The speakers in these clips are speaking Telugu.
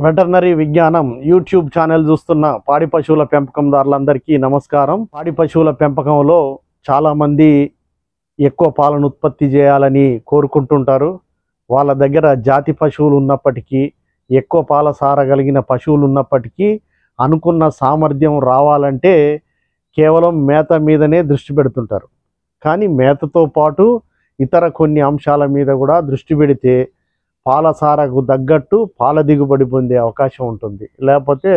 వెటర్నరీ విజ్ఞానం యూట్యూబ్ ఛానల్ చూస్తున్న పాడి పశువుల పెంపకందారులందరికీ నమస్కారం. పాడి పశువుల పెంపకంలో చాలామంది ఎక్కువ పాలను ఉత్పత్తి చేయాలని కోరుకుంటుంటారు. వాళ్ళ దగ్గర జాతి పశువులు ఉన్నప్పటికీ, ఎక్కువ పాల సారగలిగిన పశువులు ఉన్నప్పటికీ అనుకున్న సామర్థ్యం రావాలంటే కేవలం మేత మీదనే దృష్టి పెడుతుంటారు. కానీ మేతతో పాటు ఇతర కొన్ని అంశాల మీద కూడా దృష్టి పెడితే పాల సారకు తగ్గట్టు పాల దిగుబడి పొందే అవకాశం ఉంటుంది. లేకపోతే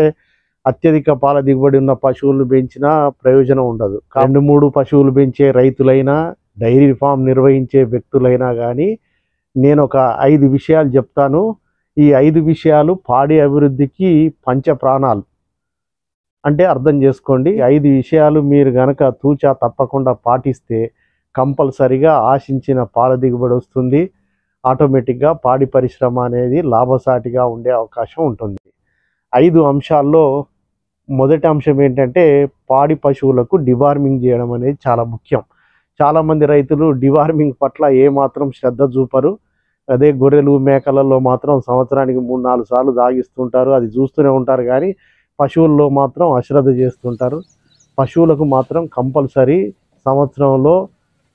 అత్యధిక పాల దిగుబడి ఉన్న పశువులను పెంచినా ప్రయోజనం ఉండదు. 2-3 పశువులు పెంచే రైతులైనా, డైరీ ఫామ్ నిర్వహించే వ్యక్తులైనా కానీ నేను ఒక 5 విషయాలు చెప్తాను. ఈ 5 విషయాలు పాడి అభివృద్ధికి పంచ ప్రాణాలు అంటే అర్థం చేసుకోండి. 5 విషయాలు మీరు గనక తూచా తప్పకుండా పాటిస్తే కంపల్సరిగా ఆశించిన పాల దిగుబడి వస్తుంది. ఆటోమేటిక్గా పాడి పరిశ్రమ అనేది లాభసాటిగా ఉండే అవకాశం ఉంటుంది. 5 అంశాల్లో మొదటి అంశం ఏంటంటే పాడి పశువులకు డివార్మింగ్ చేయడం అనేది చాలా ముఖ్యం. చాలామంది రైతులు డివార్మింగ్ పట్ల ఏమాత్రం శ్రద్ధ చూపరు. అదే గొర్రెలు మేకలలో మాత్రం సంవత్సరానికి 3-4 సార్లు దాగిస్తుంటారు. అది చూస్తూనే ఉంటారు. కానీ పశువుల్లో మాత్రం అశ్రద్ధ చేస్తుంటారు. పశువులకు మాత్రం కంపల్సరీ సంవత్సరంలో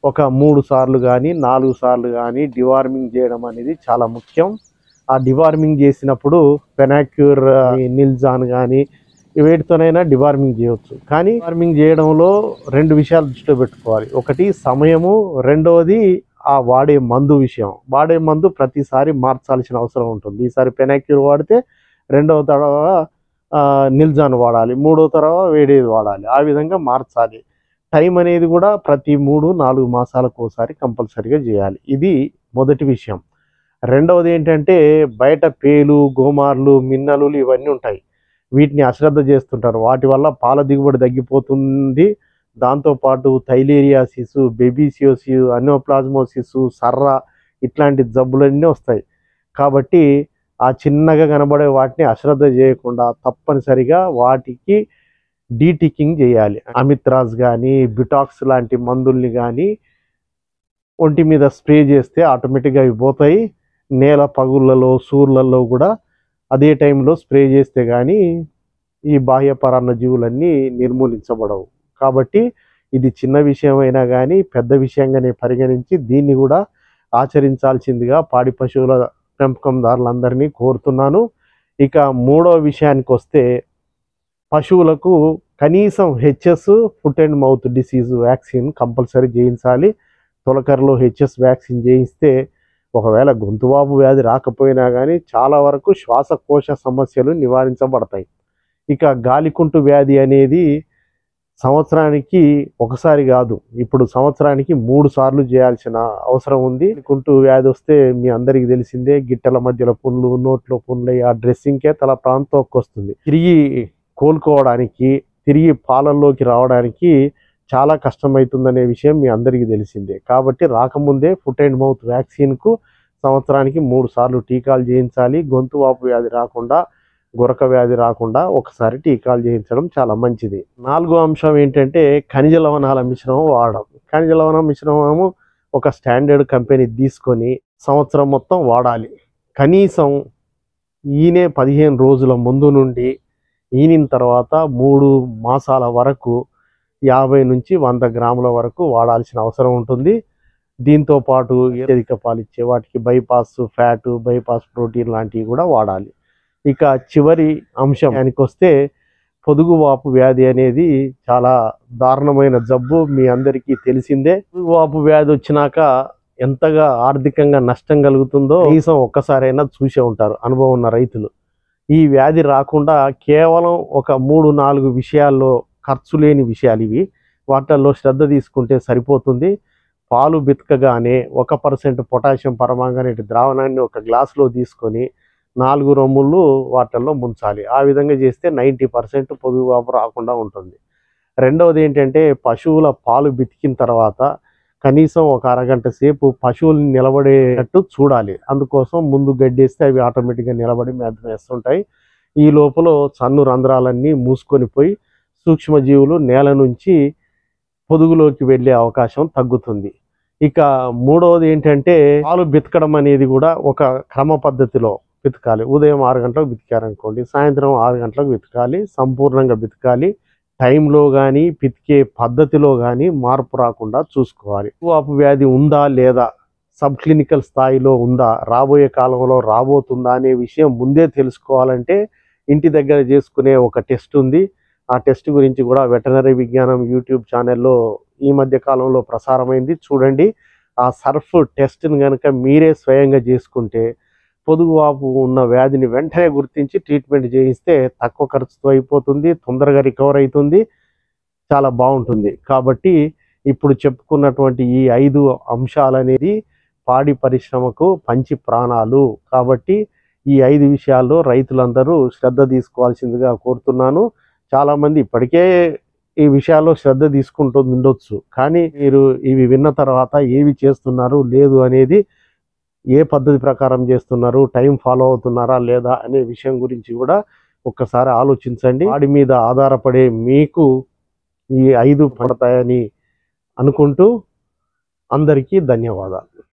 ఒక 3 సార్లు కానీ 4 సార్లు కానీ డివార్మింగ్ చేయడం అనేది చాలా ముఖ్యం. ఆ డివార్మింగ్ చేసినప్పుడు పెనాక్యూర్, నిల్జాన్ కానీ వేటితోనైనా డివార్మింగ్ చేయవచ్చు. కానీ డివార్మింగ్ చేయడంలో 2 విషయాలు దృష్టిలో పెట్టుకోవాలి. ఒకటి సమయము, రెండవది ఆ వాడే మందు విషయం. వాడే మందు ప్రతిసారి మార్చాల్సిన అవసరం ఉంటుంది. ఈసారి పెనాక్యూర్ వాడితే రెండవ తడవ నిల్జాన్ వాడాలి, మూడో తడవ వేడేది వాడాలి. ఆ విధంగా మార్చాలి. టైం అనేది కూడా ప్రతి 3-4 మాసాలకు ఒకసారి కంపల్సరీగా చేయాలి. ఇది మొదటి విషయం. రెండవది ఏంటంటే బయట పేలు, గోమార్లు, మిన్నలు ఇవన్నీ ఉంటాయి. వీటిని అశ్రద్ధ చేస్తుంటారు. వాటి వల్ల పాల దిగుబడి తగ్గిపోతుంది. దాంతోపాటు థైలేరియాసిస్, బేబీసియోసిస్, అనోప్లాజ్మోసిస్, సర్రా ఇట్లాంటి జబ్బులన్నీ వస్తాయి. కాబట్టి ఆ చిన్నగా కనబడే వాటిని అశ్రద్ధ చేయకుండా తప్పనిసరిగా వాటికి డీటికింగ్ చేయాలి. అమిత్రాజ్ కానీ, బిటాక్స్ లాంటి మందుల్ని కానీ ఒంటి మీద స్ప్రే చేస్తే ఆటోమేటిక్గా అవి పోతాయి. నేల పగుళ్ళలో, సూర్లలో కూడా అదే టైంలో స్ప్రే చేస్తే కానీ ఈ బాహ్య పరాన్న జీవులన్నీ నిర్మూలించబడవు. కాబట్టి ఇది చిన్న విషయమైనా కానీ పెద్ద విషయంగానే పరిగణించి దీన్ని కూడా ఆచరించాల్సిందిగా పాడి పశువుల పెంపకందారులందరినీ కోరుతున్నాను. ఇక మూడవ విషయానికి వస్తే పశువులకు కనీసం HS, foot and mouth disease vaccine compulsory చేయించాలి. తొలకరలో హెచ్ఎస్ వ్యాక్సిన్ చేయిస్తే ఒకవేళ గొంతువాపు వ్యాధి రాకపోయినా కానీ చాలా వరకు శ్వాసకోశ సమస్యలు నివారించబడతాయి. ఇక గాలికుంటు వ్యాధి అనేది సంవత్సరానికి ఒకసారి కాదు, ఇప్పుడు సంవత్సరానికి 3 సార్లు చేయాల్సిన అవసరం ఉంది. గాలికుంటు వ్యాధి వస్తే మీ అందరికీ తెలిసిందే, గిట్టల మధ్యలో పుండ్లు, నోట్లో పుండ్లు, ఆ డ్రెస్సింగ్కే తల ప్రాంతం వస్తుంది. తిరిగి కోలుకోవడానికి, తిరిగి పాలల్లోకి రావడానికి చాలా కష్టమవుతుందనే విషయం మీ అందరికీ తెలిసిందే. కాబట్టి రాకముందే ఫుట్ అండ్ మౌత్ వ్యాక్సిన్కు సంవత్సరానికి 3 సార్లు టీకాలు చేయించాలి. గొంతు వాపు వ్యాధి రాకుండా, గురక వ్యాధి రాకుండా ఒకసారి టీకాలు చేయించడం చాలా మంచిది. 4వ అంశం ఏంటంటే ఖనిజ లవణాల మిశ్రమం వాడడం. ఖనిజ లవణ మిశ్రమము ఒక స్టాండర్డ్ కంపెనీ తీసుకొని సంవత్సరం మొత్తం వాడాలి. కనీసం ఈనే 15 రోజుల ముందు నుండి ఈనిన తర్వాత 3 మాసాల వరకు 50-100 గ్రాముల వరకు వాడాల్సిన అవసరం ఉంటుంది. దీంతో పాటు అత్యధిక పాలిచ్చే వాటికి బైపాస్ ఫ్యాట్, బైపాస్ ప్రోటీన్ లాంటివి కూడా వాడాలి. ఇక చివరి అంశానికి వస్తే పొదుగువాపు వ్యాధి అనేది చాలా దారుణమైన జబ్బు, మీ అందరికీ తెలిసిందే. పొదుగువాపు వ్యాధి వచ్చినాక ఎంతగా ఆర్థికంగా నష్టం కలుగుతుందో కనీసం ఒక్కసారైనా చూసే ఉంటారు అనుభవం ఉన్న రైతులు. ఈ వ్యాధి రాకుండా కేవలం ఒక 3-4 విషయాల్లో, ఖర్చు లేని విషయాలు ఇవి, వాటిల్లో శ్రద్ధ తీసుకుంటే సరిపోతుంది. పాలు బితకగానే 1% పొటాషియం పరమాంగనేట్ ద్రావణాన్ని ఒక గ్లాసులో తీసుకొని 4 రొమ్ములు వాటిల్లో ముంచాలి. ఆ విధంగా చేస్తే 90% పొదుగువాపు రాకుండా ఉంటుంది. రెండవది ఏంటంటే పశువుల పాలు బితికిన తర్వాత కనీసం ఒక అరగంట సేపు పశువుల్ని నిలబడేటట్టు చూడాలి. అందుకోసం ముందు గడ్డేస్తే అవి ఆటోమేటిక్గా నిలబడి మేత వేస్తుంటాయి. ఈ లోపల సన్ను రంధ్రాలన్నీ మూసుకొని పోయి సూక్ష్మజీవులు నేల నుంచి పొదుగులోకి వెళ్ళే అవకాశం తగ్గుతుంది. ఇక మూడవది ఏంటంటే పాలు బితకడం అనేది కూడా ఒక క్రమ పద్ధతిలో బితకాలి. ఉదయం 6 గంటలకు బితికారనుకోండి, సాయంత్రం 6 గంటలకు బితకాలి. సంపూర్ణంగా బితకాలి. టైంలో కానీ పితికే పద్ధతిలో కానీ మార్పు రాకుండా చూసుకోవాలి. వాపు వ్యాధి ఉందా లేదా, సబ్ క్లినికల్ స్థాయిలో ఉందా, రాబోయే కాలంలో రాబోతుందా అనే విషయం ముందే తెలుసుకోవాలంటే ఇంటి దగ్గర చేసుకునే ఒక టెస్ట్ ఉంది. ఆ టెస్ట్ గురించి కూడా వెటనరీ విజ్ఞానం యూట్యూబ్ ఛానల్లో ఈ మధ్య కాలంలో ప్రసారమైంది, చూడండి. ఆ సర్ఫ్ టెస్ట్ని కనుక మీరే స్వయంగా చేసుకుంటే పొదుగువాపు ఉన్న వ్యాధిని వెంటనే గుర్తించి ట్రీట్మెంట్ చేయిస్తే తక్కువ ఖర్చుతో అయిపోతుంది, తొందరగా రికవర్ అవుతుంది, చాలా బాగుంటుంది. కాబట్టి ఇప్పుడు చెప్పుకున్నటువంటి ఈ 5 అంశాలు అనేది పాడి పరిశ్రమకు పంచి ప్రాణాలు. కాబట్టి ఈ 5 విషయాల్లో రైతులందరూ శ్రద్ధ తీసుకోవాల్సిందిగా కోరుతున్నాను. చాలామంది ఇప్పటికే ఈ విషయాల్లో శ్రద్ధ తీసుకుంటూ ఉండొచ్చు, కానీ మీరు ఇవి విన్న తర్వాత ఏవి చేస్తున్నారు లేదు అనేది, ఏ పద్ధతి ప్రకారం చేస్తున్నారు, టైం ఫాలో అవుతున్నారా లేదా అనే విషయం గురించి కూడా ఒక్కసారి ఆలోచించండి. వాడి మీద ఆధారపడే మీకు ఈ 5 పడతాయని అనుకుంటూ అందరికీ ధన్యవాదాలు.